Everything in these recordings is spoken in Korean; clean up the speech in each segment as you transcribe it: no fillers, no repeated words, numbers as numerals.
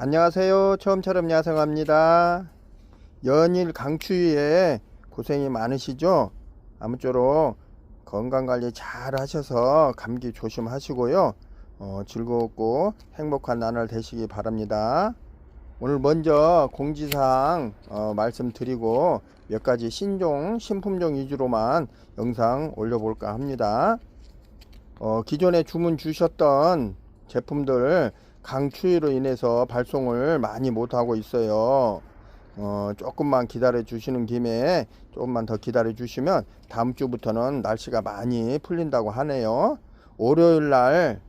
안녕하세요. 처음처럼 야생합니다. 연일 강추위에 고생이 많으시죠? 아무쪼록 건강관리 잘 하셔서 감기 조심하시고요. 즐겁고 행복한 나날 되시기 바랍니다. 오늘 먼저 공지사항 말씀드리고 몇 가지 신품종 위주로만 영상 올려볼까 합니다. 기존에 주문 주셨던 제품들 강추위로 인해서 발송을 많이 못하고 있어요. 조금만 기다려 주시는 김에 조금만 더 기다려 주시면 다음 주부터는 날씨가 많이 풀린다고 하네요. 월요일 날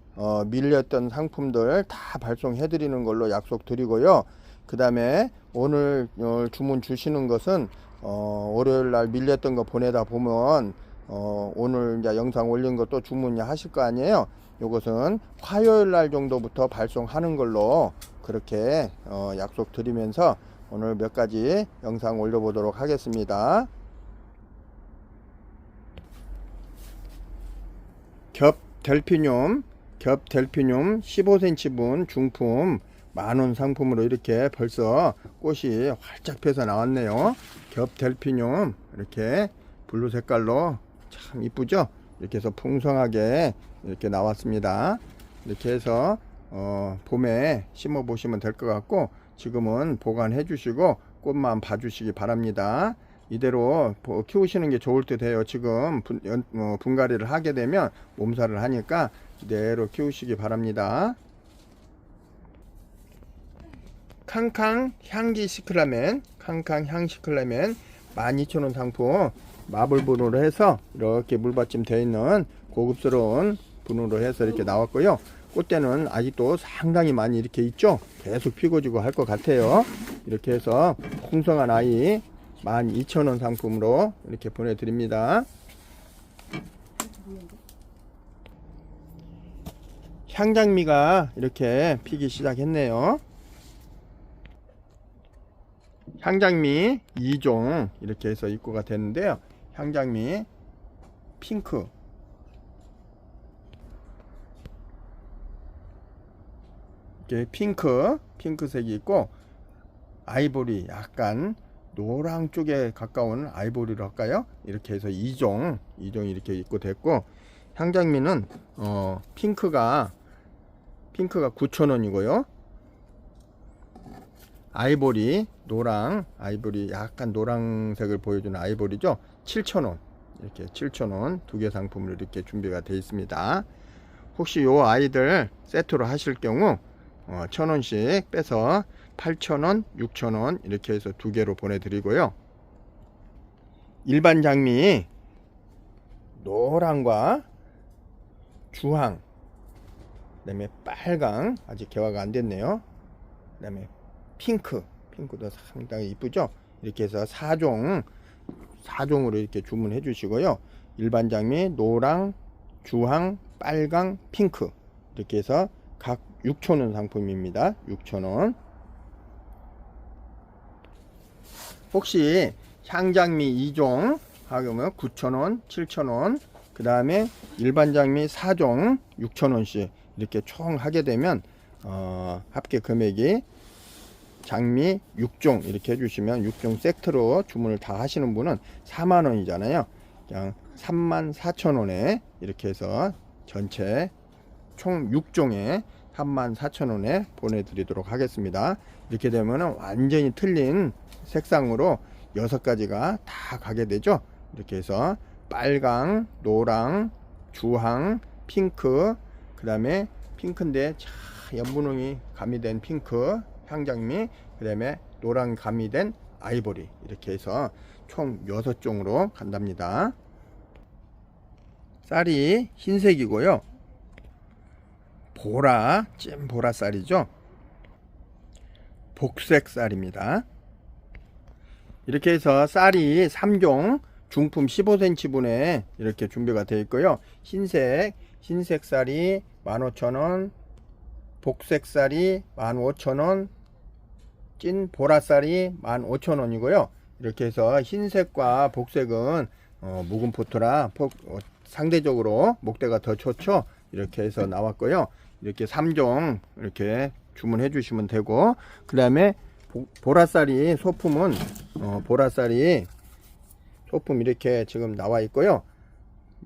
밀렸던 상품들 다 발송해 드리는 걸로 약속드리고요. 그 다음에 오늘 주문 주시는 것은 월요일 날 밀렸던 거 보내다 보면 오늘 이제 영상 올린 것도 주문이 하실 거 아니에요. 이것은 화요일 날 정도부터 발송하는 걸로 그렇게 약속드리면서 오늘 몇 가지 영상 올려보도록 하겠습니다. 겹 델피늄 15cm분 중품 만원 상품으로 이렇게 벌써 꽃이 활짝 펴서 나왔네요. 겹 델피늄 이렇게 블루 색깔로 참 이쁘죠? 이렇게 해서 풍성하게 이렇게 나왔습니다. 이렇게 해서 봄에 심어 보시면 될 것 같고, 지금은 보관해 주시고 꽃만 봐주시기 바랍니다. 이대로 키우시는 게 좋을 듯 해요. 지금 분갈이를 하게 되면 몸살을 하니까 이대로 키우시기 바랍니다. 캉캉 향기 시클라멘 12,000원 상품 마블 분으로 해서 이렇게 물받침 되어 있는 고급스러운 분으로 해서 이렇게 나왔고요. 꽃대는 아직도 상당히 많이 이렇게 있죠. 계속 피고지고 할 것 같아요. 이렇게 해서 풍성한 아이 12,000원 상품으로 이렇게 보내드립니다. 향장미가 이렇게 피기 시작했네요. 향장미 2종 이렇게 해서 입고가 됐는데요. 향장미 핑크, 이렇게 핑크색이 있고, 아이보리 약간 노랑 쪽에 가까운 아이보리로 할까요? 이렇게 해서 2종 이렇게 입고 됐고, 향장미는 핑크가 9,000원이고요. 아이보리 노랑, 아이보리 약간 노랑색을 보여주는 아이보리죠. 7,000원. 이렇게 7,000원 두 개 상품으로 이렇게 준비가 되어 있습니다. 혹시 요 아이들 세트로 하실 경우 1,000원씩 빼서 8,000원, 6,000원 이렇게 해서 두 개로 보내드리고요. 일반 장미 노랑과 주황, 그 다음에 빨강, 아직 개화가 안 됐네요. 그 다음에 핑크도 상당히 이쁘죠. 이렇게 해서 4종으로 이렇게 주문해 주시고요. 일반 장미 노랑, 주황, 빨강, 핑크 이렇게 해서 각 6,000원 상품입니다. 6,000원. 혹시 향장미 2종 하면 9,000원, 7,000원, 그 다음에 일반 장미 4종 6,000원씩 이렇게 총 하게 되면 합계 금액이 장미 6종 이렇게 해주시면 6종 세트로 주문을 다 하시는 분은 4만원이잖아요. 그냥 34,000원에 이렇게 해서 전체 총 6종에 34,000원에 보내드리도록 하겠습니다. 이렇게 되면 완전히 틀린 색상으로 6가지가 다 가게 되죠. 이렇게 해서 빨강, 노랑, 주황, 핑크, 그 다음에 핑크인데 연분홍이 가미된 핑크 향장미, 그 다음에 노랑 가미된 아이보리 이렇게 해서 총 6종으로 간답니다. 쌀이 흰색이고요. 찐 보라 쌀이죠. 복색 쌀입니다. 이렇게 해서 쌀이 3종 중품 15cm 분에 이렇게 준비가 되어 있고요. 흰색 쌀이 15,000원, 복색 쌀이 15,000원, 찐 보라쌀이 15,000원이고요. 이렇게 해서 흰색과 복색은 묵은 포트라 상대적으로 목대가 더 좋죠. 이렇게 해서 나왔고요. 이렇게 3종 이렇게 주문해 주시면 되고, 그 다음에 보라쌀이 소품은 보라쌀이 소품 이렇게 지금 나와 있고요.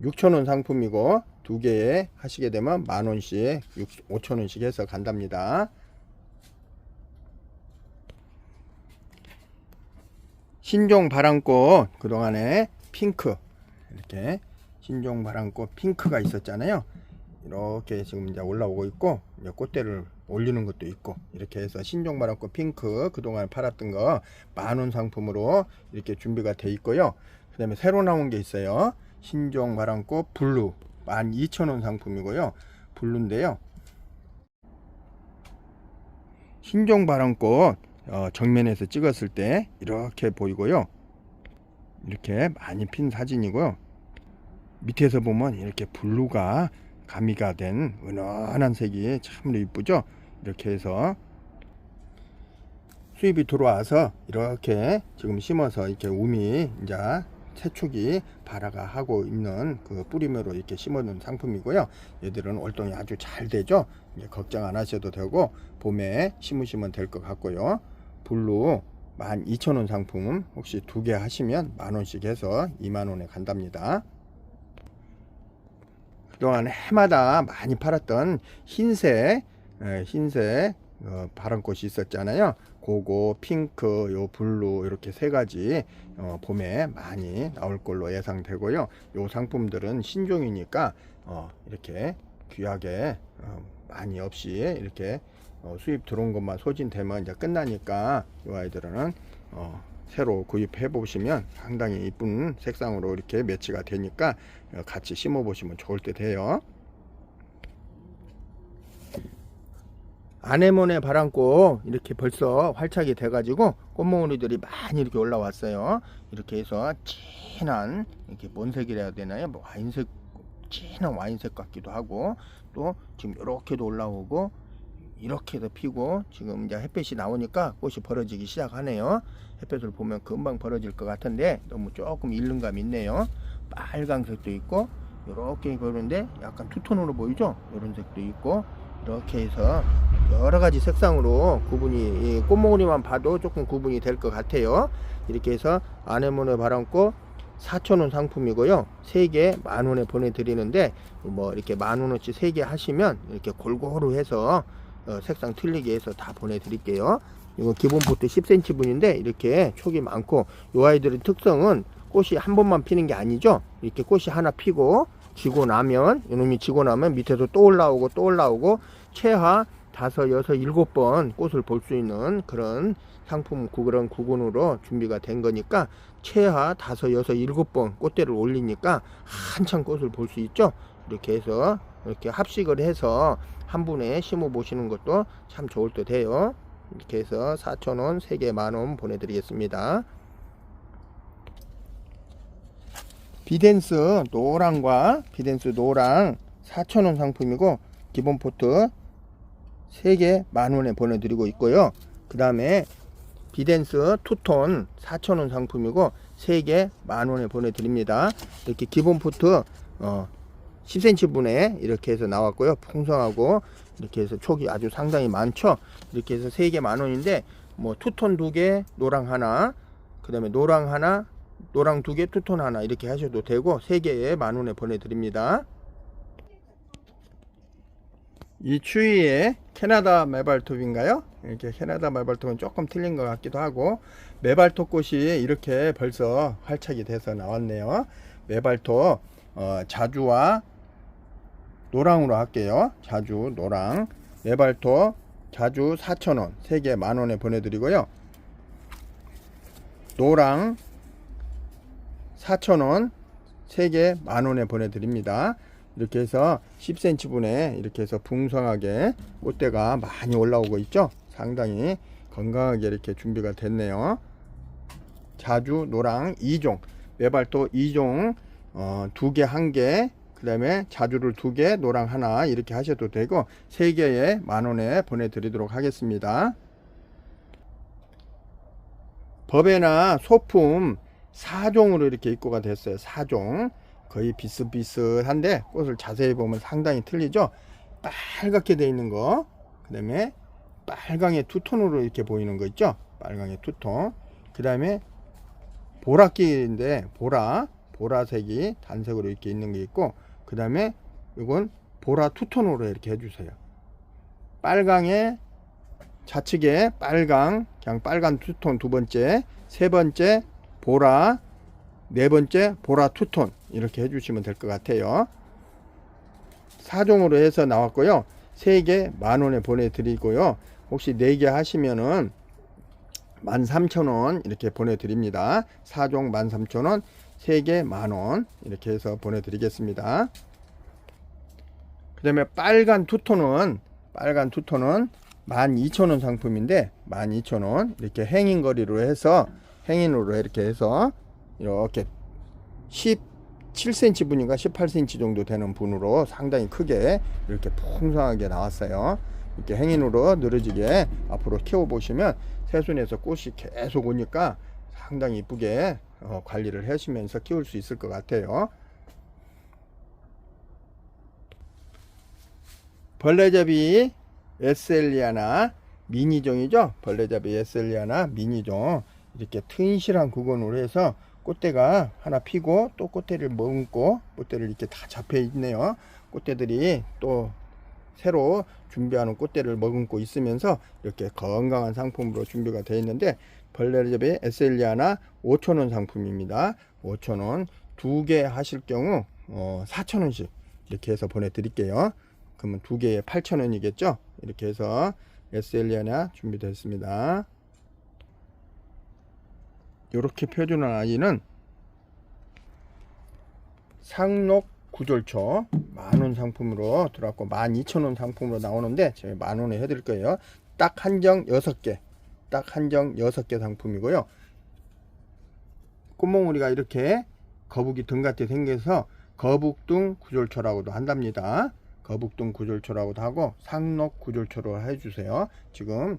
6,000원 상품이고, 두 개에 하시게 되면 10,000원씩 5,000원씩 해서 간답니다. 신종 바람꽃, 그동안에 핑크, 이렇게 신종 바람꽃 핑크가 있었잖아요. 이렇게 지금 이제 올라오고 있고, 이제 꽃대를 올리는 것도 있고, 이렇게 해서 신종 바람꽃 핑크 그동안 팔았던 거 10,000원 상품으로 이렇게 준비가 돼 있고요. 그 다음에 새로 나온 게 있어요. 신종 바람꽃 블루 12,000원 상품이고요. 블루인데요, 신종 바람꽃 정면에서 찍었을 때 이렇게 보이고요. 이렇게 많이 핀 사진이고요. 밑에서 보면 이렇게 블루가 가미가 된 은은한 색이 참으로 이쁘죠. 이렇게 해서 수입이 들어와서 이렇게 지금 심어서 이렇게 우미 이제 세축이 발화가 하고 있는 그 뿌리매로 이렇게 심어놓은 상품이고요. 얘들은 월동이 아주 잘 되죠. 이제 걱정 안 하셔도 되고, 봄에 심으시면 될 것 같고요. 블루 12,000원 상품 혹시 두 개 하시면 10,000원씩 해서 20,000원에 간답니다. 그동안 해마다 많이 팔았던 흰색 바람꽃이 있었잖아요. 그거 핑크, 요 블루 이렇게 세 가지 봄에 많이 나올 걸로 예상되고요. 요 상품들은 신종이니까 이렇게 귀하게 많이 없이 이렇게 수입 들어온 것만 소진되면 이제 끝나니까 이 아이들은 새로 구입해 보시면 상당히 이쁜 색상으로 이렇게 매치가 되니까 같이 심어 보시면 좋을 듯 해요. 아네모네 바람꽃 이렇게 벌써 활착이 돼 가지고 꽃몽우리들이 많이 이렇게 올라왔어요. 이렇게 해서 진한, 이렇게 뭔 색이라 해야 되나요? 뭐 와인색, 진한 와인색 같기도 하고, 또 지금 이렇게도 올라오고, 이렇게 해서 피고, 지금 이제 햇볕이 나오니까 꽃이 벌어지기 시작하네요. 햇볕을 보면 금방 벌어질 것 같은데 너무 조금 잃는 감이 있네요. 빨강색도 있고, 이렇게 그러는데 약간 투톤으로 보이죠? 이런 색도 있고, 이렇게 해서 여러 가지 색상으로 구분이, 꽃몽우리만 봐도 조금 구분이 될 것 같아요. 이렇게 해서 아네모네 바람꽃 4,000원 상품이고요. 3개 10,000원에 보내드리는데, 뭐 이렇게 10,000원어치 3개 하시면 이렇게 골고루 해서 색상 틀리게 해서 다 보내드릴게요. 이거 기본 포트 10cm 분인데 이렇게 촉이 많고, 이 아이들의 특성은 꽃이 한 번만 피는 게 아니죠. 이렇게 꽃이 하나 피고 지고 나면, 이놈이 지고 나면 밑에서 또 올라오고 또 올라오고, 최하 5, 6, 7번 꽃을 볼 수 있는 그런 상품, 그런 구근으로 준비가 된 거니까 최하 5, 6, 7번 꽃대를 올리니까 한참 꽃을 볼 수 있죠. 이렇게 해서 이렇게 합식을 해서 한 분에 심어 보시는 것도 참 좋을 듯 해요. 이렇게 해서 4,000원 3개 10,000원 보내드리겠습니다. 비덴스 노랑과 비덴스 노랑 4,000원 상품이고, 기본 포트 3개 10,000원에 보내드리고 있고요. 그 다음에 비덴스 투톤 4,000원 상품이고 3개 10,000원에 보내드립니다. 이렇게 기본 포트 10cm 분에 이렇게 해서 나왔고요. 풍성하고 이렇게 해서 촉이 아주 상당히 많죠. 이렇게 해서 3개 10,000원인데, 뭐 투톤 2개, 노랑 하나, 그 다음에 노랑 하나, 노랑 2개, 투톤 하나 이렇게 하셔도 되고, 3개에 10,000원에 보내드립니다. 이 추위에 캐나다 메발톱인가요? 이렇게 캐나다 메발톱은 조금 틀린 것 같기도 하고, 메발톱 꽃이 이렇게 벌써 활착이 돼서 나왔네요. 메발톱 자주와 노랑으로 할게요. 자주 노랑 메발톱 자주 4,000원 3개 10,000원에 보내드리고요. 노랑 4,000원 3개 10,000원에 보내드립니다. 이렇게 해서 10cm 분에 이렇게 해서 풍성하게 꽃대가 많이 올라오고 있죠. 상당히 건강하게 이렇게 준비가 됐네요. 자주 노랑 2종, 메발톱 2종 2개 1개, 그 다음에 자주를 2개, 노랑 하나 이렇게 하셔도 되고, 3개에 10,000원에 보내드리도록 하겠습니다. 법에나 소품 4종으로 이렇게 입고가 됐어요. 4종 거의 비슷비슷한데 꽃을 자세히 보면 상당히 틀리죠. 빨갛게 되어 있는 거, 그 다음에 빨강의 투톤으로 이렇게 보이는 거 있죠? 빨강의 투톤. 그 다음에 보라끼인데 보라색이 단색으로 이렇게 있는 게 있고, 그 다음에 이건 보라 투톤으로 이렇게 해주세요. 빨강의 좌측에 빨강, 그냥 빨간 투톤 두 번째, 세 번째 보라, 네 번째 보라 투톤 이렇게 해주시면 될 것 같아요. 4종으로 해서 나왔고요. 3개 만원에 보내드리고요. 혹시 4개 하시면은 13,000원 이렇게 보내드립니다. 4종 13,000원, 3개 만원 이렇게 해서 보내드리겠습니다. 그 다음에 빨간 투톤은 12,000원 상품인데 12,000원 이렇게 행인거리로 해서 행인으로 이렇게 해서 이렇게 17cm 분인가 18cm 정도 되는 분으로 상당히 크게 이렇게 풍성하게 나왔어요. 이렇게 행인으로 늘어지게 앞으로 키워 보시면 새순에서 꽃이 계속 오니까 상당히 이쁘게 관리를 하시면서 키울 수 있을 것 같아요. 벌레잡이 에셀리아나 미니종이죠. 벌레잡이 에셀리아나 미니종 이렇게 튼실한 구근으로 해서 꽃대가 하나 피고 또 꽃대를 머금고 꽃대를 이렇게 다 잡혀 있네요. 꽃대들이 또 새로 준비하는 꽃대를 머금고 있으면서 이렇게 건강한 상품으로 준비가 되어 있는데, 벌레잡이 에셀리아나 5,000원 상품입니다. 5,000원 2개 하실 경우 4,000원씩 이렇게 해서 보내드릴게요. 그러면 2개에 8,000원이겠죠. 이렇게 해서 에셀리아나 준비되었습니다. 이렇게 펴주는 아이는 상록 구절초 만원 상품으로 들어왔고 12,000원 상품으로 나오는데 제가 만원에 해드릴 거예요. 딱 한정 6개, 딱 한정 6개 상품이고요. 꽃몽우리가 이렇게 거북이 등 같이 생겨서 거북등 구절초라고도 한답니다. 거북등 구절초라고도 하고 상록 구절초로 해주세요. 지금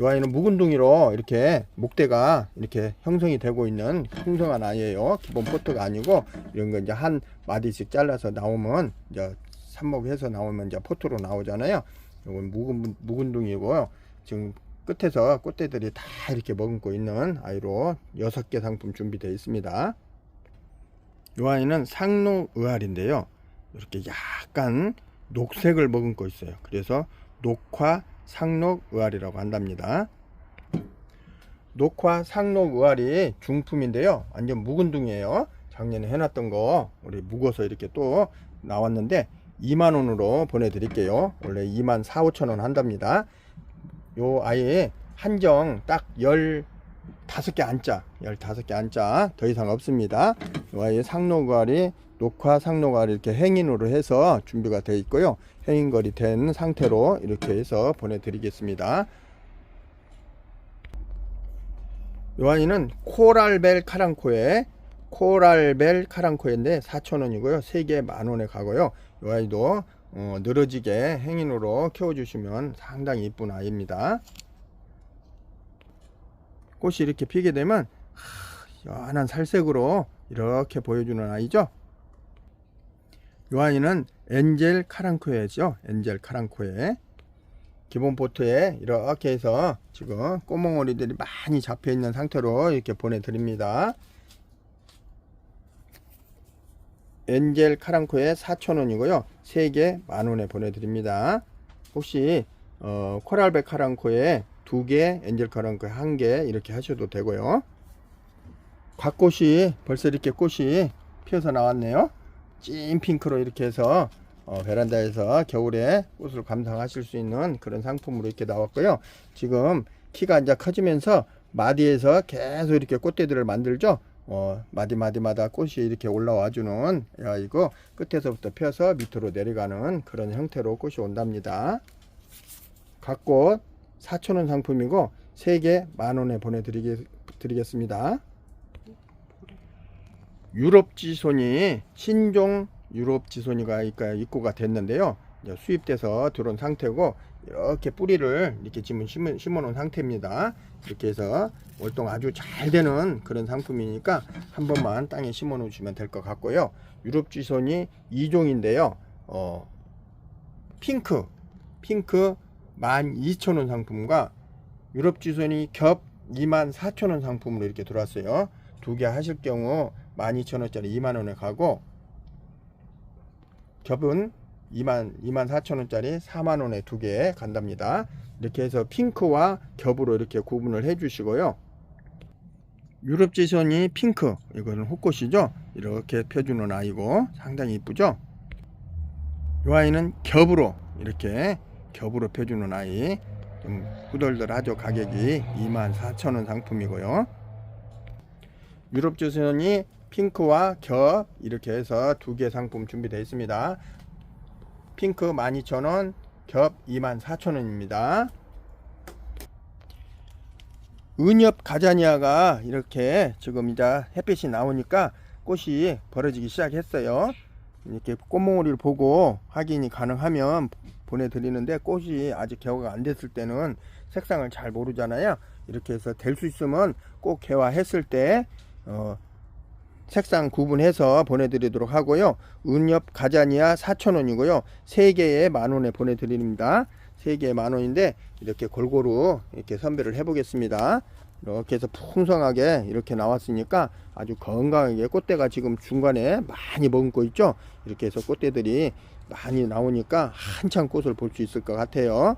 이 아이는 묵은둥이로 이렇게 목대가 이렇게 형성이 되고 있는 풍성한 아이예요. 기본 포트가 아니고 이런 거 이제 한 마디씩 잘라서 나오면 이제 삽목해서 나오면 이제 포트로 나오잖아요. 이건 묵은둥이고요. 지금 끝에서 꽃대들이 다 이렇게 머금고 있는 아이로 6개 상품 준비되어 있습니다. 이 아이는 상록의알인데요. 이렇게 약간 녹색을 머금고 있어요. 그래서 녹화 상록의알이라고 한답니다. 녹화 상록의알이 중품인데요. 완전 묵은둥이에요. 작년에 해놨던 거 우리 묵어서 이렇게 또 나왔는데 2만원으로 보내드릴게요. 원래 24,000~25,000원 한답니다. 요 아예 한정 딱 15개 안짜, 15개 안짜 더 이상 없습니다. 요 아예 상록의알이 녹화 상록의알이 이렇게 행인으로 해서 준비가 되어 있고요. 행인거리 된 상태로 이렇게 해서 보내드리겠습니다. 요 아이는 코랄벨 카랑코에 코랄벨 카랑코인데 4,000원이고요. 3개 만원에 가고요. 요 아이도 늘어지게 행인으로 키워주시면 상당히 이쁜 아이입니다. 꽃이 이렇게 피게 되면 연한 살색으로 이렇게 보여주는 아이죠. 이 아이는 엔젤 카랑코에죠. 엔젤 카랑코에 기본 포트에 이렇게 해서 지금 꽃몽오리들이 많이 잡혀 있는 상태로 이렇게 보내드립니다. 엔젤 카랑코에 4,000원이고요. 3개 만원에 보내드립니다. 혹시 코랄백 카랑코에 2개, 엔젤 카랑코에 1개 이렇게 하셔도 되고요. 곽꽃이 벌써 이렇게 꽃이 피어서 나왔네요. 찐 핑크로 이렇게 해서 베란다에서 겨울에 꽃을 감상하실 수 있는 그런 상품으로 이렇게 나왔고요. 지금 키가 이제 커지면서 마디에서 계속 이렇게 꽃대들을 만들죠. 마디마다 꽃이 이렇게 올라와 주는 이거 끝에서부터 펴서 밑으로 내려가는 그런 형태로 꽃이 온답니다. 갓꽃 4,000원 상품이고 3개 만원에 보내드리겠습니다. 유럽지손이 신종 유럽지손이가 입고가 됐는데요. 이제 수입돼서 들어온 상태고 이렇게 뿌리를 이렇게 지금 심어 놓은 상태입니다. 이렇게 해서 월동 아주 잘 되는 그런 상품이니까 한 번만 땅에 심어 놓으시면 될 것 같고요. 유럽지손이 2종인데요. 핑크 12,000원 상품과 유럽지손이 겹 24,000원 상품으로 이렇게 들어왔어요. 두 개 하실 경우 12,000원짜리 2만원에 가고, 겹은 24,000원짜리 4만원에 두 개 간답니다. 이렇게 해서 핑크와 겹으로 이렇게 구분을 해 주시고요. 유럽지손이 핑크, 이거는 호꽃이죠. 이렇게 펴주는 아이고 상당히 이쁘죠. 이 아이는 겹으로 이렇게 겹으로 펴주는 아이, 좀 후덜덜하죠. 가격이 24,000원 상품이고요. 유럽지손이 핑크와 겹 이렇게 해서 두 개 상품 준비되어 있습니다. 핑크 12,000원, 겹 24,000원입니다. 은엽 가자니아가 이렇게 지금 이제 햇빛이 나오니까 꽃이 벌어지기 시작했어요. 이렇게 꽃몽오리를 보고 확인이 가능하면 보내드리는데, 꽃이 아직 개화가 안 됐을 때는 색상을 잘 모르잖아요. 이렇게 해서 될 수 있으면 꼭 개화했을 때 색상 구분해서 보내드리도록 하고요. 은엽 가자니아 4,000원이고요. 3개에 만원에 보내드립니다. 3개에 만원인데 이렇게 골고루 이렇게 선별을 해 보겠습니다. 이렇게 해서 풍성하게 이렇게 나왔으니까 아주 건강하게, 꽃대가 지금 중간에 많이 머금고 있죠. 이렇게 해서 꽃대들이 많이 나오니까 한참 꽃을 볼 수 있을 것 같아요.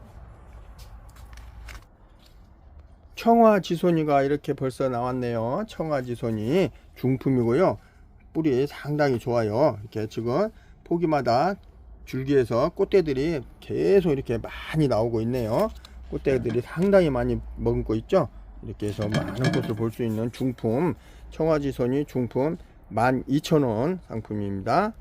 청화지손이가 이렇게 벌써 나왔네요. 청화지손이 중품이고요. 뿌리 상당히 좋아요. 이렇게 지금 포기마다 줄기에서 꽃대들이 계속 이렇게 많이 나오고 있네요. 꽃대들이 상당히 많이 머금고 있죠. 이렇게 해서 많은 꽃을 볼 수 있는 중품 청화지손이 중품 12,000원 상품입니다.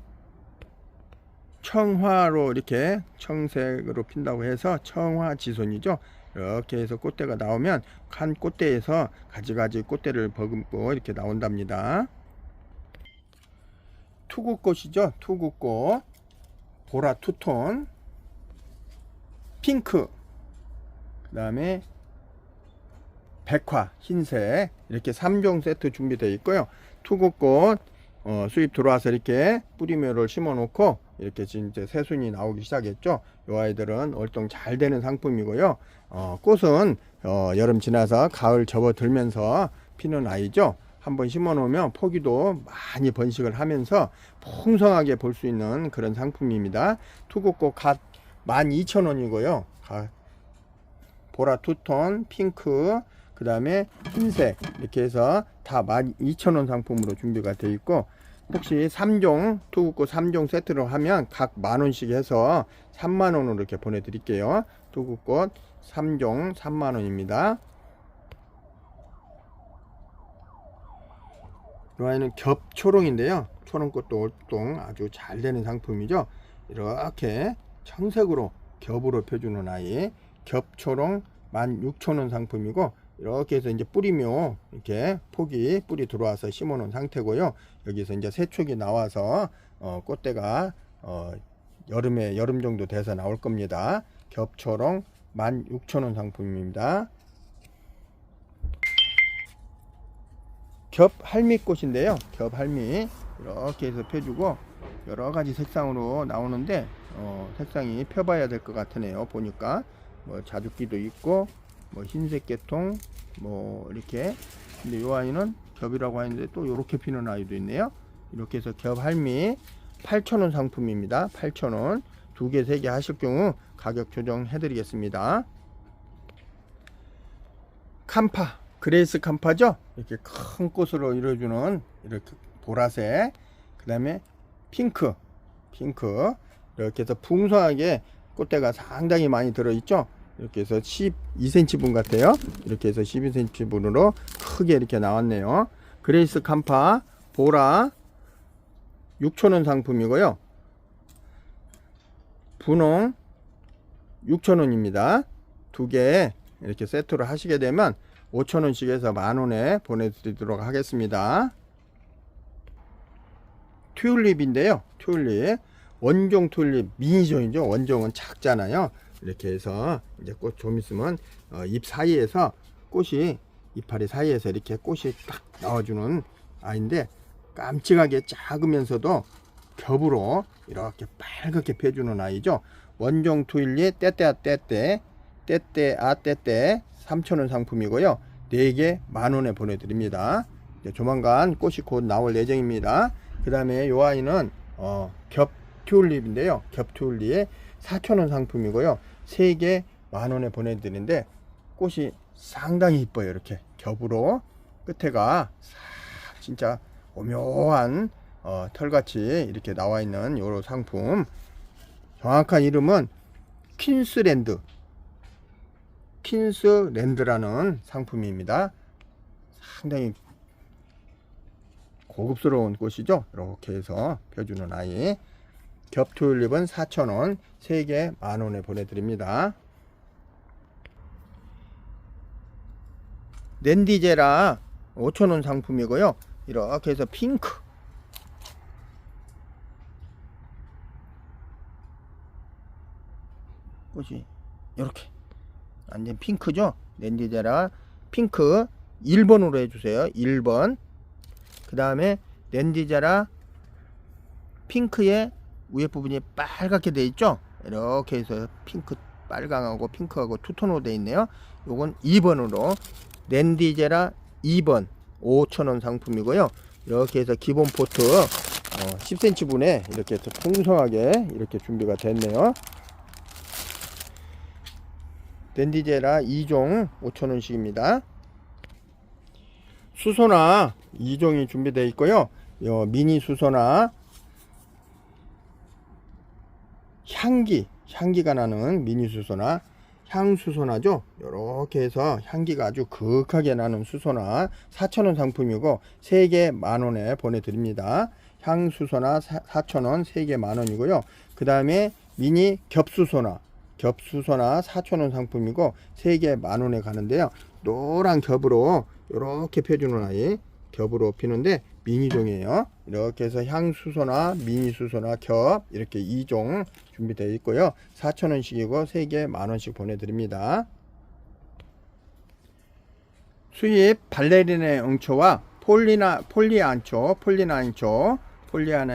청화로 이렇게 청색으로 핀다고 해서 청화지손이죠. 이렇게 해서 꽃대가 나오면 한 꽃대에서 가지가지 꽃대를 머금고 이렇게 나온답니다. 투구꽃이죠. 투구꽃, 보라 투톤, 핑크, 그 다음에 백화, 흰색, 이렇게 3종 세트 준비되어 있고요. 투구꽃 수입 들어와서 이렇게 뿌리묘를 심어 놓고 이렇게 진짜 새순이 나오기 시작했죠. 이 아이들은 월동 잘 되는 상품이고요. 꽃은 여름 지나서 가을 접어들면서 피는 아이죠. 한번 심어 놓으면 포기도 많이 번식을 하면서 풍성하게 볼 수 있는 그런 상품입니다. 투구꽃 갓 12,000원이고요. 보라 투톤, 핑크, 그 다음에 흰색, 이렇게 해서 다 12,000원 상품으로 준비가 되어 있고, 혹시 3종 투구꽃 3종 세트로 하면 각 만원씩 해서 3만원으로 이렇게 보내드릴게요. 투구꽃 3종 3만원입니다. 이 아이는 겹초롱인데요. 초롱꽃도 월동 아주 잘 되는 상품이죠. 이렇게 청색으로 겹으로 펴주는 아이, 겹초롱 16,000원 상품이고, 이렇게 해서 이제 뿌리묘 이렇게 뿌리 들어와서 심어 놓은 상태고요. 여기서 이제 새촉이 나와서 꽃대가 여름 정도 돼서 나올 겁니다. 겹초롱 16,000원 상품입니다. 겹할미꽃인데요. 겹할미 이렇게 해서 펴주고 여러가지 색상으로 나오는데 색상이 펴봐야 될 것 같으네요. 보니까 뭐 자주기도 있고 뭐 흰색 계통 뭐 이렇게. 근데 이 아이는 겹이라고 하는데 또 이렇게 피는 아이도 있네요. 이렇게 해서 겹할미 8,000원 상품입니다. 8,000원. 2개 3개 하실 경우 가격 조정해 드리겠습니다. 캄파, 그레이스 캄파죠. 이렇게 큰 꽃으로 이루어주는 이렇게 보라색, 그 다음에 핑크 이렇게 해서 풍성하게 꽃대가 상당히 많이 들어있죠. 이렇게 해서 12cm 분 같아요. 이렇게 해서 12cm 분으로 크게 이렇게 나왔네요. 그레이스 캄파 보라 6,000원 상품이고요. 분홍 6,000원입니다. 2개 이렇게 세트로 하시게 되면 5,000원씩 해서 만원에 보내드리도록 하겠습니다. 튤립인데요. 튤립 원종 튤립 미니종이죠. 원종은 작잖아요. 이렇게 해서 이제 꽃 좀 있으면 잎 사이에서 꽃이, 이파리 사이에서 이렇게 꽃이 딱 나와주는 아이인데, 깜찍하게 작으면서도 겹으로 이렇게 빨갛게 펴주는 아이죠. 원종 튤립 떼떼 떼떼 떼떼 3,000원 상품이고요. 4개 만원에 보내드립니다. 조만간 꽃이 곧 나올 예정입니다. 그 다음에 요 아이는 겹 튤립인데요. 겹 튤립에 4,000원 상품이고요. 3개 만원에 보내드리는데 꽃이 상당히 이뻐요. 이렇게 겹으로 끝에가 진짜 오묘한 털같이 이렇게 나와 있는 요 상품, 정확한 이름은 퀸스랜드라는 상품입니다. 상당히 고급스러운 꽃이죠. 이렇게 해서 펴주는 아이. 겹 튤립은 4,000원, 3개 만원에 보내드립니다. 랜디제라 5,000원 상품이고요. 이렇게 해서 핑크, 꽃이 이렇게 완전 핑크죠. 랜디제라 핑크 1번으로 해주세요. 1번. 그 다음에 랜디제라 핑크의 위에 부분이 빨갛게 돼 있죠. 이렇게 해서 핑크, 빨강하고 핑크하고 투톤으로 돼 있네요. 요건 2번으로 랜디제라 2번 5,000원 상품이고요. 이렇게 해서 기본 포트 10cm 분에 이렇게 풍성하게 이렇게 준비가 됐네요. 랜디제라 2종 5,000원씩입니다. 수소나 2종이 준비되어 있고요. 미니 수소나 향기가 나는 미니 수소나, 향수소나죠. 이렇게 해서 향기가 아주 극하게 나는 수소나 4,000원 상품이고 3개 만원에 보내드립니다. 향수소나 4,000원, 3개 만원이고요. 그 다음에 미니 겹수소나 4,000원 상품이고 3개 만원에 가는데요. 노란 겹으로 이렇게 펴주는 아이, 겹으로 피는데 미니종이에요. 이렇게 해서 향수소나 미니수소나 겹 이렇게 2종 준비되어 있고요. 4,000원씩이고 3개 만원씩 보내드립니다. 수입 발레리나 앵초와 폴리아나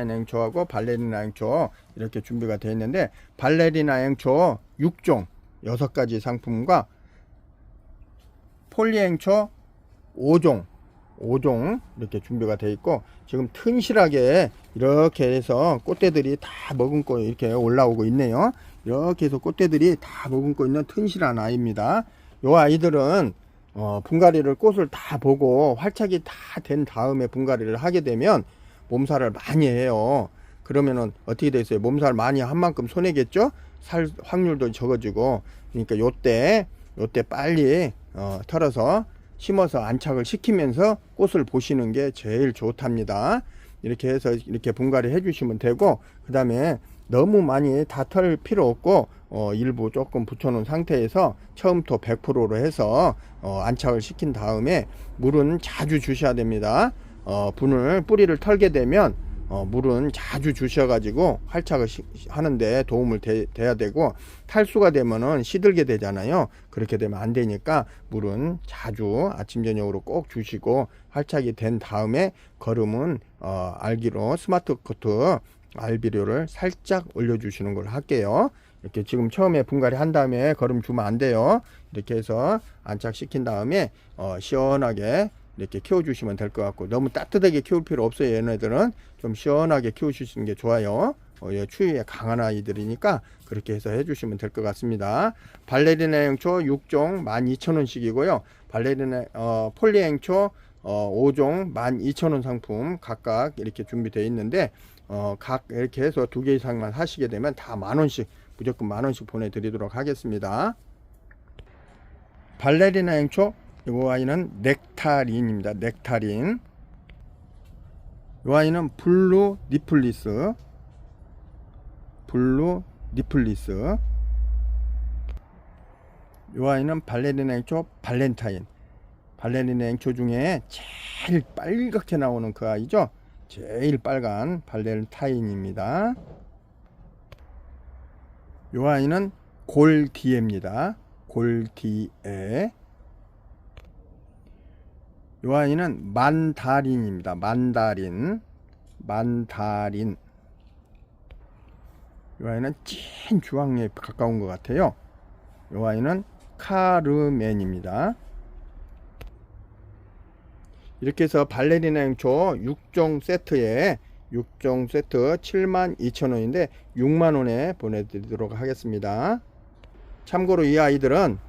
앵초하고 발레리나 앵초 이렇게 준비가 되어 있는데, 발레리나 앵초 6종 6가지 상품과 폴리 앵초 5종 이렇게 준비가 되어 있고, 지금 튼실하게 이렇게 해서 꽃대들이 다 머금고 이렇게 올라오고 있네요. 이렇게 해서 꽃대들이 다 머금고 있는 튼실한 아이입니다. 이 아이들은 분갈이를 꽃을 다 보고 활착이 다 된 다음에 분갈이를 하게 되면 몸살을 많이 해요. 그러면은 어떻게 되겠어요? 몸살 많이 한 만큼 손해겠죠? 살 확률도 적어지고. 그러니까 요때 빨리 털어서 심어서 안착을 시키면서 꽃을 보시는 게 제일 좋답니다. 이렇게 해서 이렇게 분갈이 해주시면 되고, 그 다음에 너무 많이 다 털 필요 없고 일부 조금 붙여놓은 상태에서 처음부터 100%로 해서 안착을 시킨 다음에 물은 자주 주셔야 됩니다. 뿌리를 털게 되면 물은 자주 주셔가지고 활착을 하는데 도움을 돼야 되고, 탈수가 되면은 시들게 되잖아요. 그렇게 되면 안 되니까 물은 자주 아침 저녁으로 꼭 주시고, 활착이 된 다음에 거름은 알기로 스마트 코트 알비료를 살짝 올려주시는 걸 할게요. 이렇게 지금 처음에 분갈이 한 다음에 거름 주면 안 돼요. 이렇게 해서 안착시킨 다음에 시원하게 이렇게 키워주시면 될 것 같고, 너무 따뜻하게 키울 필요 없어요. 얘네들은 좀 시원하게 키우시는 게 좋아요. 추위에 강한 아이들이니까 그렇게 해서 해주시면 될 것 같습니다. 발레리나 앵초 6종 12,000원씩이고요. 발레리나 폴리 앵초 5종 12,000원 상품 각각 이렇게 준비되어 있는데, 각 이렇게 해서 2개 이상만 하시게 되면 다 만원씩, 무조건 만원씩 보내드리도록 하겠습니다. 발레리나 앵초 이 아이는 넥타린입니다. 넥타린. 이 아이는 블루 니플리스. 이 아이는 발레리나 앵초 발렌타인. 발레리나 앵초 중에 제일 빨갛게 나오는 그 아이죠. 제일 빨간 발렌타인입니다. 이 아이는 골디에입니다. 골디에. 이 아이는 만다린입니다. 만다린. 이 아이는 찐 주황에 가까운 것 같아요. 이 아이는 카르멘입니다. 이렇게 해서 발레리나 행초 6종 세트에 6종 세트 72,000원인데 6만원에 보내드리도록 하겠습니다. 참고로 이 아이들은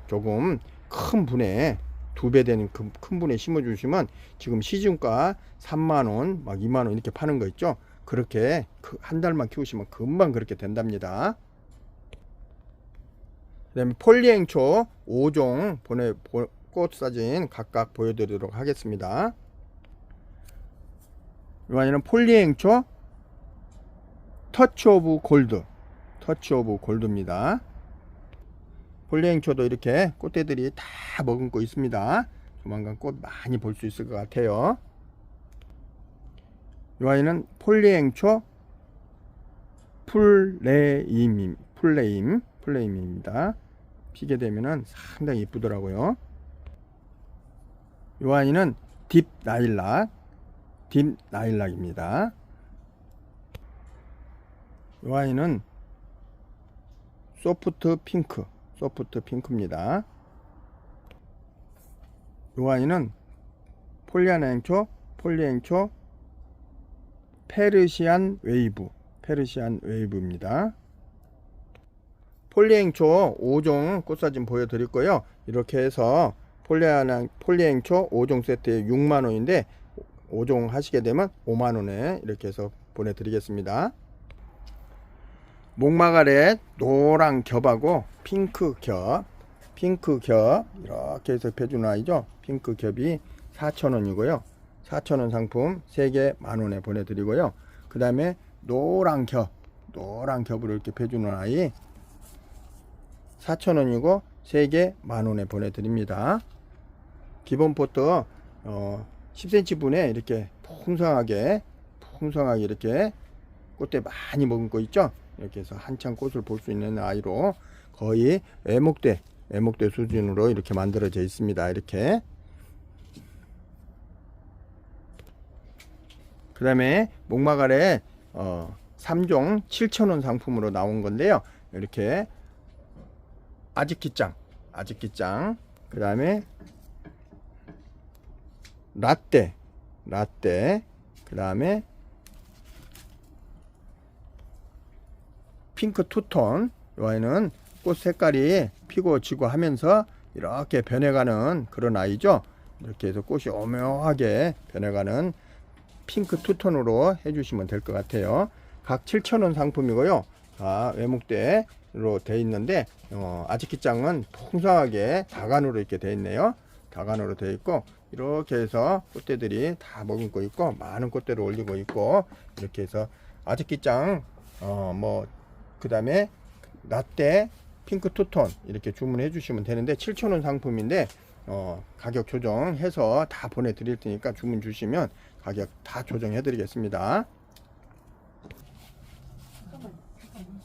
조금 큰 분에 2배 되는 큰 분에 심어 주시면 지금 시중가 3만원 막 2만원 이렇게 파는 거 있죠. 그렇게 한 달만 키우시면 금방 그렇게 된답니다. 그 다음에 폴리행초 5종 꽃 사진 각각 보여드리도록 하겠습니다. 이번에는 폴리행초 터치 오브 골드입니다. 폴리행초도 이렇게 꽃대들이 다 머금고 있습니다. 조만간 꽃 많이 볼 수 있을 것 같아요. 이 아이는 폴리행초 플레임입니다. 피게 되면은 상당히 이쁘더라고요. 이 아이는 딥 나일락입니다. 이 아이는 소프트 핑크입니다. 이 아이는 폴리행초 페르시안 웨이브입니다. 폴리행초 5종 꽃사진 보여드릴 거요. 이렇게 해서 폴리행초 5종 세트에 6만원인데 5종 하시게 되면 5만원에 이렇게 해서 보내드리겠습니다. 목마가렛 노랑 겹하고 핑크 겹 이렇게 해서 펴준 아이죠. 핑크 겹이 4,000원이고요. 4,000원 상품 3개 만원에 보내드리고요. 그 다음에 노랑 겹으로 이렇게 펴주는 아이 4,000원이고 3개 만원에 보내드립니다. 기본 포트 10cm 분에 이렇게 풍성하게 이렇게 꽃대 많이 머금고 있죠. 이렇게 해서 한창 꽃을 볼 수 있는 아이로 거의 애목대 수준으로 이렇게 만들어져 있습니다. 이렇게. 그 다음에 목마가렛 3종 7,000원 상품으로 나온 건데요. 이렇게 아즈키짱 그 다음에 라떼 그 다음에 핑크 투톤. 이 아이는 꽃 색깔이 피고 지고 하면서 이렇게 변해가는 그런 아이죠. 이렇게 해서 꽃이 오묘하게 변해가는 핑크 투톤으로 해주시면 될 것 같아요. 각 7,000원 상품이고요. 외목대로 되어 있는데 아즈키짱은 풍성하게 다간으로 이렇게 되어 있네요. 다간으로 되어 있고 이렇게 해서 꽃대들이 다 머금고 있고 많은 꽃대를 올리고 있고 이렇게 해서 아즈키짱 그 다음에 라떼 핑크 투톤 이렇게 주문해 주시면 되는데 7,000원 상품인데 가격 조정해서 다 보내드릴 테니까 주문 주시면 가격 다 조정해 드리겠습니다.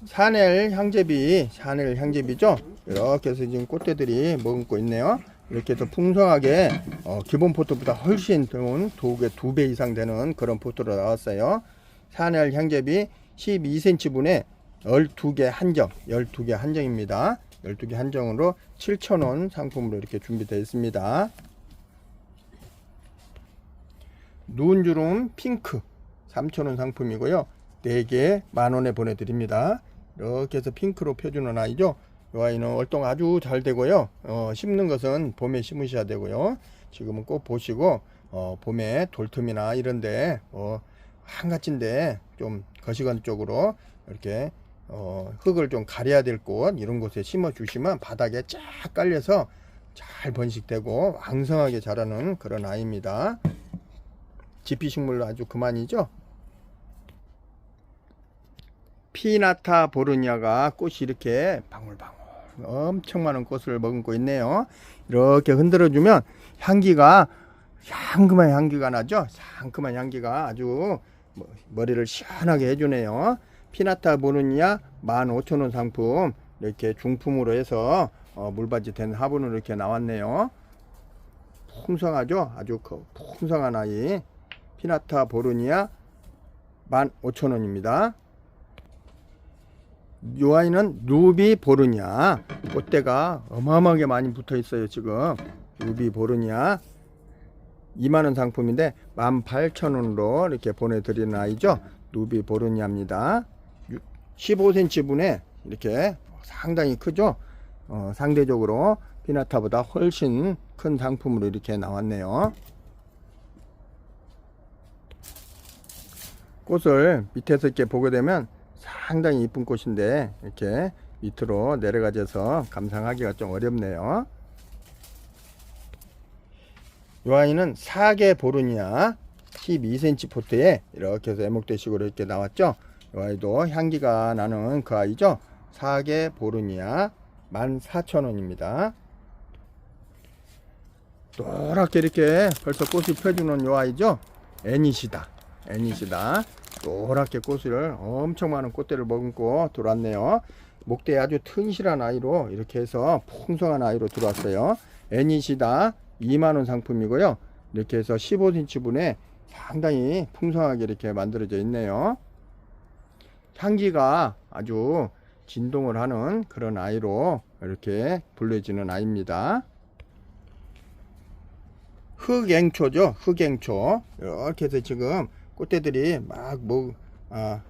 샤넬 향제비죠. 이렇게 해서 지금 꽃대들이 머금고 있네요. 이렇게 해서 풍성하게 기본 포트보다 훨씬 좋은 2배 이상 되는 그런 포트로 나왔어요. 샤넬 향제비 12cm 분에 12개 한정입니다. 12개 한정으로 7,000원 상품으로 이렇게 준비되어 있습니다. 누운주름 핑크 3,000원 상품이고요. 4개 만원에 보내드립니다. 이렇게 해서 핑크로 펴주는 아이죠. 이 아이는 월동 아주 잘 되고요. 심는 것은 봄에 심으셔야 되고요. 지금은 꼭 보시고 봄에 돌틈이나 이런데 한가친데 좀 거시건 쪽으로 이렇게 흙을 좀 가려야 될 곳 이런 곳에 심어 주시면 바닥에 쫙 깔려서 잘 번식되고 왕성하게 자라는 그런 아이입니다. 지피식물로 아주 그만이죠. 피나타 보르니아가 꽃이 이렇게 방울방울 엄청 많은 꽃을 머금고 있네요. 이렇게 흔들어 주면 향기가 상큼한 향기가 나죠. 상큼한 향기가 아주 머리를 시원하게 해주네요. 피나타 보르니아 15,000원 상품 이렇게 중품으로 해서 물받이 된 화분으로 이렇게 나왔네요. 풍성하죠. 아주 풍성한 아이 피나타 보르니아 15,000원입니다. 요 아이는 루비 보르니아. 꽃대가 어마어마하게 많이 붙어 있어요. 지금 루비 보르니아 2만원 상품인데 18,000원으로 이렇게 보내드리는 아이죠. 루비 보르니아입니다. 15cm 분에 이렇게 상당히 크죠. 상대적으로 피나타보다 훨씬 큰 상품으로 이렇게 나왔네요. 꽃을 밑에서 이렇게 보게 되면 상당히 이쁜 꽃인데 이렇게 밑으로 내려가져서 감상하기가 좀 어렵네요. 이 아이는 사계 보르니아 12cm 포트에 이렇게 해서 애목대식으로 이렇게 나왔죠. 이 아이도 향기가 나는 그 아이죠. 사계 보르니아 14,000원입니다. 노랗게 이렇게 벌써 꽃이 펴주는 이 아이죠. 애니시다. 노랗게 꽃을 엄청 많은 꽃대를 머금고 들어왔네요. 목대에 아주 튼실한 아이로 이렇게 해서 풍성한 아이로 들어왔어요. 애니시다 2만원 상품이고요. 이렇게 해서 15cm 분에 상당히 풍성하게 이렇게 만들어져 있네요. 향기가 아주 진동을 하는 그런 아이로 이렇게 불려지는 아이입니다. 흑앵초죠. 흑앵초. 이렇게 해서 지금 꽃대들이 막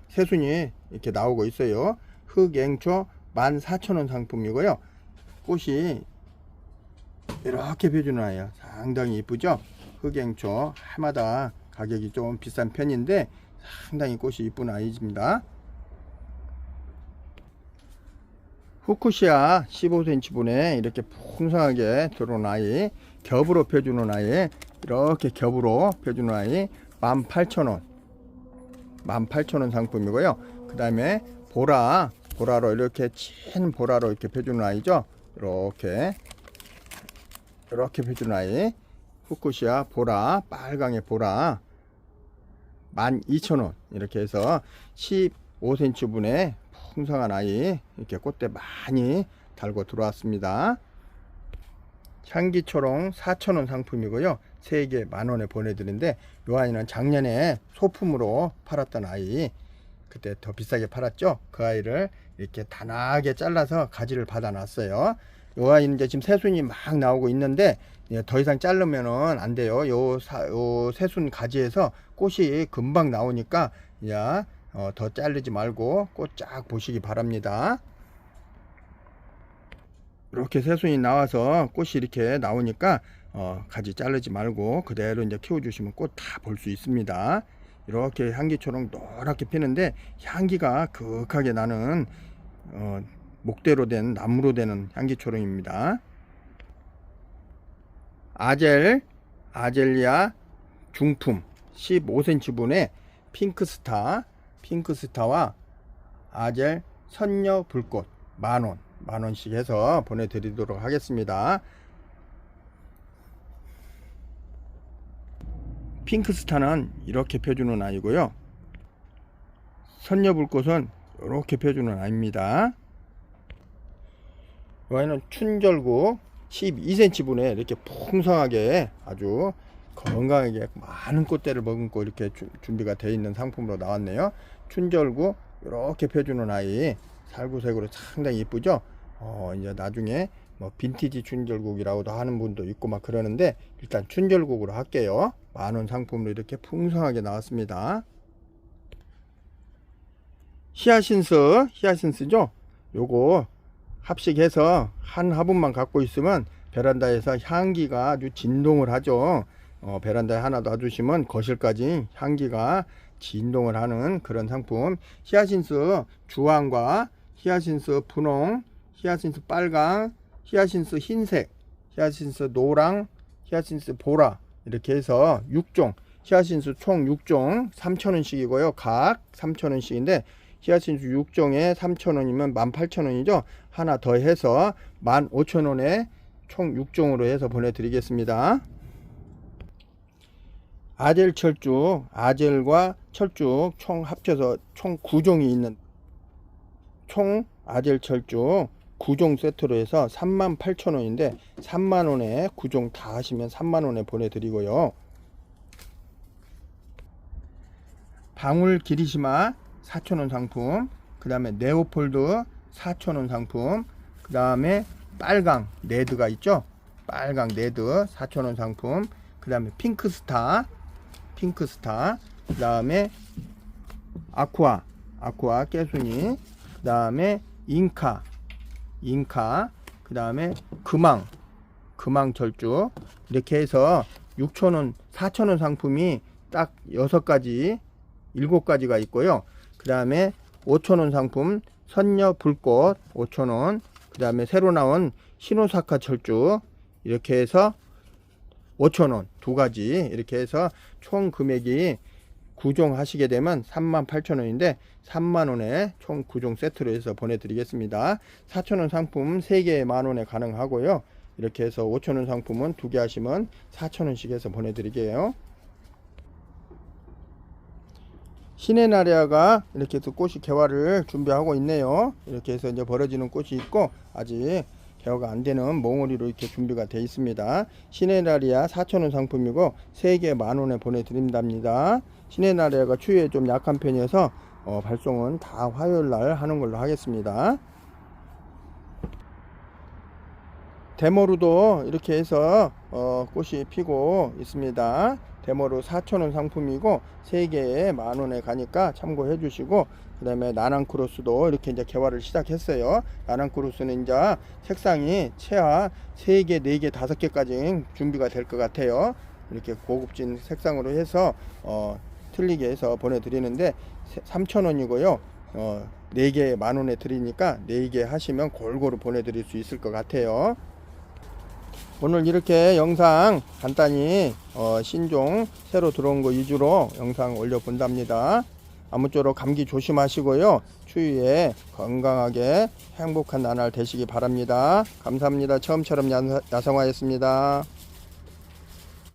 새순이 이렇게 나오고 있어요. 흑앵초 14,000원 상품이고요. 꽃이 이렇게 펴주는 아이예요. 상당히 이쁘죠. 흑앵초 해마다 가격이 좀 비싼 편인데 상당히 꽃이 이쁜 아이입니다. 후쿠시아 15cm 분에 이렇게 풍성하게 들어온 아이, 겹으로 펴주는 아이, 이렇게 겹으로 펴주는 아이 18,000원 18,000원 상품이고요. 그 다음에 보라로 이렇게 친 보라로 이렇게 펴주는 아이죠. 이렇게 펴주는 아이 후쿠시아 보라, 빨강의 보라 12,000원 이렇게 해서 15cm 분에 풍성한 아이 이렇게 꽃대 많이 달고 들어왔습니다. 향기초롱 4,000원 상품이고요. 3개 만원에 보내드리는데 이 아이는 작년에 소품으로 팔았던 아이, 그때 더 비싸게 팔았죠. 그 아이를 이렇게 단하게 잘라서 가지를 받아 놨어요. 이 아이는 이제 지금 새순이 막 나오고 있는데 더 이상 자르면은 안 돼요. 요 새순 가지에서 꽃이 금방 나오니까 더 자르지 말고 꽃 쫙 보시기 바랍니다. 이렇게 새순이 나와서 꽃이 이렇게 나오니까 가지 자르지 말고 그대로 이제 키워주시면 꽃 다 볼 수 있습니다. 이렇게 향기초롱 노랗게 피는데 향기가 극하게 나는 목대로 된 나무로 되는 향기초롱입니다. 아젤리아 중품 15cm 분에 핑크스타와 아젤 선녀 불꽃 만원씩 해서 보내드리도록 하겠습니다. 핑크스타는 이렇게 펴주는 아이고요. 선녀 불꽃은 이렇게 펴주는 아이입니다. 이 아이는 춘절구 12cm 분에 이렇게 풍성하게 아주 건강하게 많은 꽃대를 머금고 이렇게 준비가 되어 있는 상품으로 나왔네요. 춘절구 이렇게 펴주는 아이 살구색으로 상당히 이쁘죠. 이제 나중에 뭐 빈티지 춘절국이라고도 하는 분도 있고 막 그러는데 일단 춘절국으로 할게요. 만원 상품으로 이렇게 풍성하게 나왔습니다. 히아신스죠. 요거 합식해서 한 화분만 갖고 있으면 베란다에서 향기가 아주 진동을 하죠. 베란다에 하나 놔두시면 거실까지 향기가 진동을 하는 그런 상품. 히아신스 주황과 히아신스 분홍, 히아신스 빨강, 히아신스 흰색, 히아신스 노랑, 히아신스 보라 이렇게 해서 6종 히아신스 총 6종 3,000원씩이고요. 각 3,000원씩인데 히아신스 6종에 3,000원이면 18,000원이죠. 하나 더 해서 15,000원에 총 6종으로 해서 보내드리겠습니다. 아젤과 철쭉 총 합쳐서 총 9종이 있는 총 아젤철쭉 9종 세트로 해서 38,000원인데 3만원에 9종 다 하시면 3만원에 보내드리고요. 방울 기리시마 4,000원 상품, 그 다음에 네오폴드 4,000원 상품. 그 다음에 빨강 레드가 있죠. 빨강 레드 4,000원 상품. 그 다음에 핑크스타. 그 다음에 아쿠아 깨순이. 그 다음에 잉카. 그 다음에 금왕 절주. 이렇게 해서 6,000원 4,000원 상품이 딱 6가지 7가지가 있고요. 그 다음에 5,000원 상품 선녀 불꽃 5,000원. 그 다음에 새로 나온 시노사카 철쭉 이렇게 해서 5,000원 2가지. 이렇게 해서 총 금액이 9종 하시게 되면 38,000원인데 3만원에 총 9종 세트로 해서 보내드리겠습니다. 4,000원 상품 3개 만원에 가능하고요. 이렇게 해서 5,000원 상품은 2개 하시면 4,000원씩 해서 보내드릴게요. 시네나리아가 이렇게 해서 꽃이 개화를 준비하고 있네요. 이렇게 해서 이제 벌어지는 꽃이 있고 아직 개화가 안 되는 몽우리로 이렇게 준비가 되어 있습니다. 시네나리아 4,000원 상품이고 3개 만원에 보내드린답니다. 시네나리아가 추위에 좀 약한 편이어서 발송은 다 화요일날 하는 걸로 하겠습니다. 데모루도 이렇게 해서 꽃이 피고 있습니다. 데모루 4,000원 상품이고 3개에 만원에 가니까 참고해 주시고, 그 다음에 나난크로스도 이렇게 이제 개화를 시작했어요. 나난크로스는 이제 색상이 최하 3개, 4개, 5개까지 준비가 될 것 같아요. 이렇게 고급진 색상으로 해서 틀리게 해서 보내드리는데 3,000원이고요. 4개 만원에 드리니까 4개 하시면 골고루 보내드릴 수 있을 것 같아요. 오늘 이렇게 영상 간단히 신종 새로 들어온 거 위주로 영상 올려 본답니다. 아무쪼록 감기 조심하시고요. 추위에 건강하게 행복한 나날 되시기 바랍니다. 감사합니다. 처음처럼 야성화였습니다.